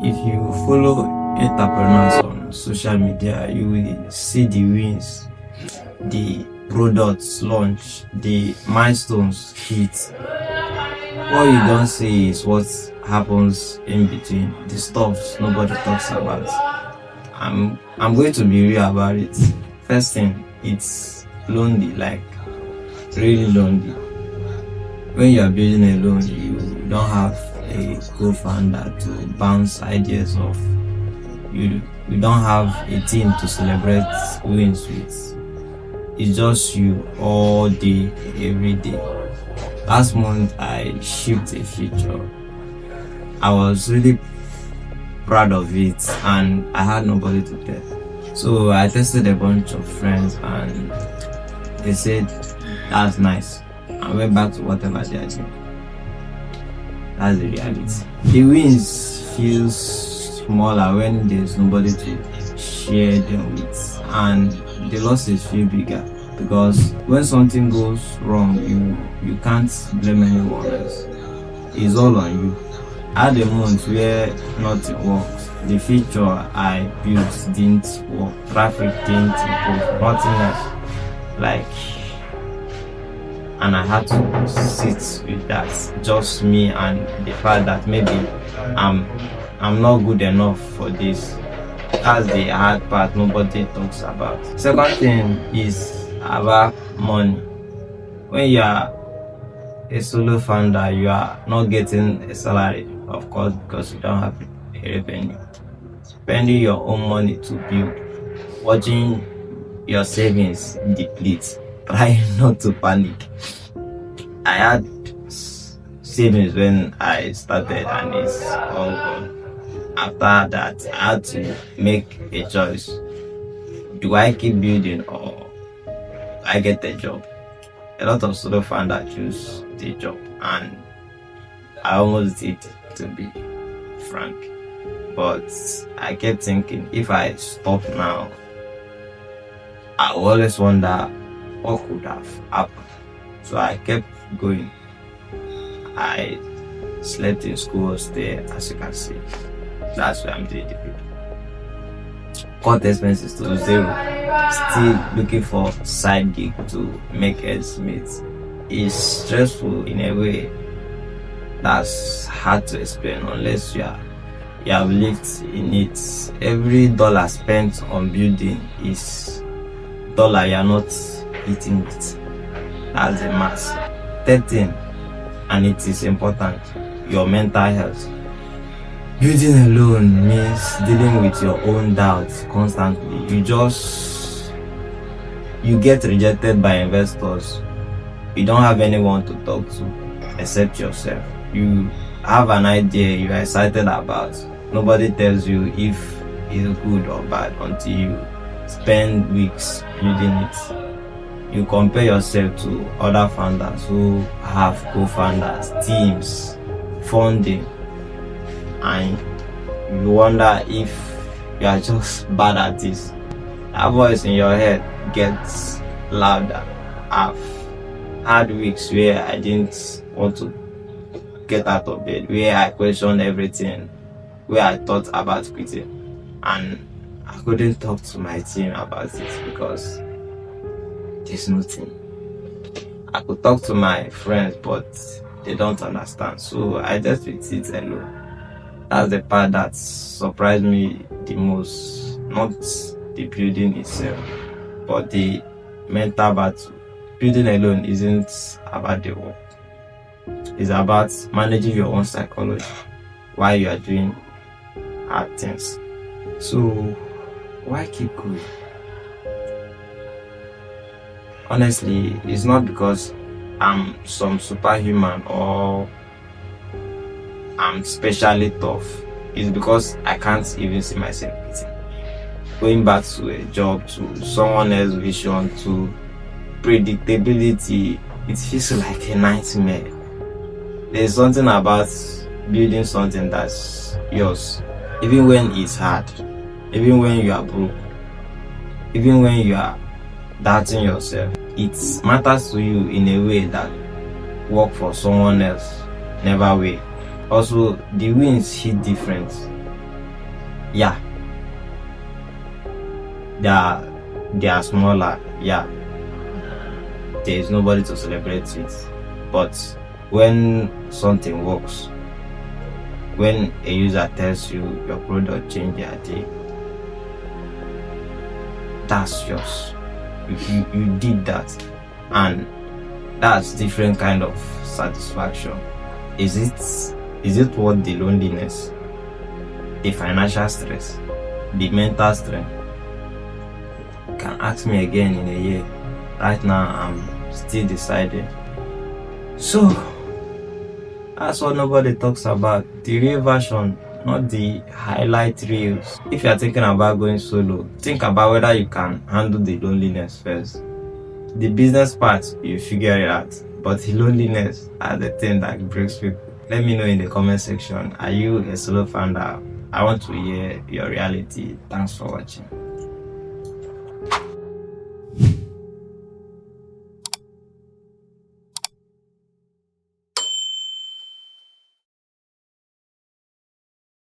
If you follow entrepreneurs on social media, you will see the wins, the products launch, the milestones hit. What you don't see is what happens in between, the stuff nobody talks about. I'm going to be real about it. First thing, it's lonely, like really lonely. When you are building alone, you don't have a co-founder to bounce ideas off. You don't have a team to celebrate wins with. It's just you all day, every day. Last month I shipped a feature. I was really proud of it and I had nobody to tell. So I tested a bunch of friends and they said that's nice. I went back to whatever they are doing. That's the reality. The wins feel smaller when there's nobody to share them with, and the losses feel bigger because when something goes wrong, you can't blame anyone else. It's all on you. I had a month where nothing worked. The feature I built didn't work. Traffic didn't improve. Nothing else. And I had to sit with that, just me and the fact that maybe I'm not good enough for this. That's the hard part nobody talks about. Second thing is about money. When you are a solo founder, you are not getting a salary, of course, because you don't have a revenue. Spending your own money to build, watching your savings deplete. Try not to panic. I had savings when I started and it's all gone. After that, I had to make a choice. Do I keep building or I get a job? A lot of solo founders choose the job and I almost did, to be frank. But I kept thinking, if I stop now, I always wonder what could have happened. So I kept going. I slept in school hostel, as you can see. That's why I'm doing the video. Cut expenses to zero. Still looking for side gig to make ends meet. It's stressful in a way that's hard to explain unless you have lived in it. Every dollar spent on building is dollar you're not eating with. That's the math. 13, and it is important, your mental health. Building alone means dealing with your own doubts constantly. You get rejected by investors. You don't have anyone to talk to except yourself. You have an idea you are excited about. Nobody tells you if it's good or bad until you spend weeks building it. You compare yourself to other founders who have co-founders, teams, funding, and you wonder if you are just bad at this. That voice in your head gets louder. I've had weeks where I didn't want to get out of bed, where I questioned everything, where I thought about quitting, and I couldn't talk to my team about it because there's nothing. I could talk to my friends, but they don't understand, so I just with it alone. That's the part that surprised me the most. Not the building itself, but the mental battle. Building alone isn't about the work. It's about managing your own psychology while you are doing hard things. So why keep going? Honestly, it's not because I'm some superhuman or I'm specially tough. It's because I can't even see myself quitting. Going back to a job, to someone else's vision, to predictability, it feels like a nightmare. There's something about building something that's yours, even when it's hard, even when you are broke, even when you are doubting yourself. It matters to you in a way that work for someone else never will. Also, the wins hit different. Yeah, they are smaller. Yeah, there is nobody to celebrate with. But when something works, when a user tells you your product changed their day, that's yours. You did that, and that's different kind of satisfaction. Is it worth the loneliness, the financial stress, the mental strength? You can ask me again in a year. Right now, I'm still deciding. So that's what nobody talks about. The real version, not the highlight reels. If you're thinking about going solo, think about whether you can handle the loneliness first. The business part, you figure it out. But the loneliness are the thing that breaks people. Let me know in the comment section. Are you a solo founder? I want to hear your reality. Thanks for watching.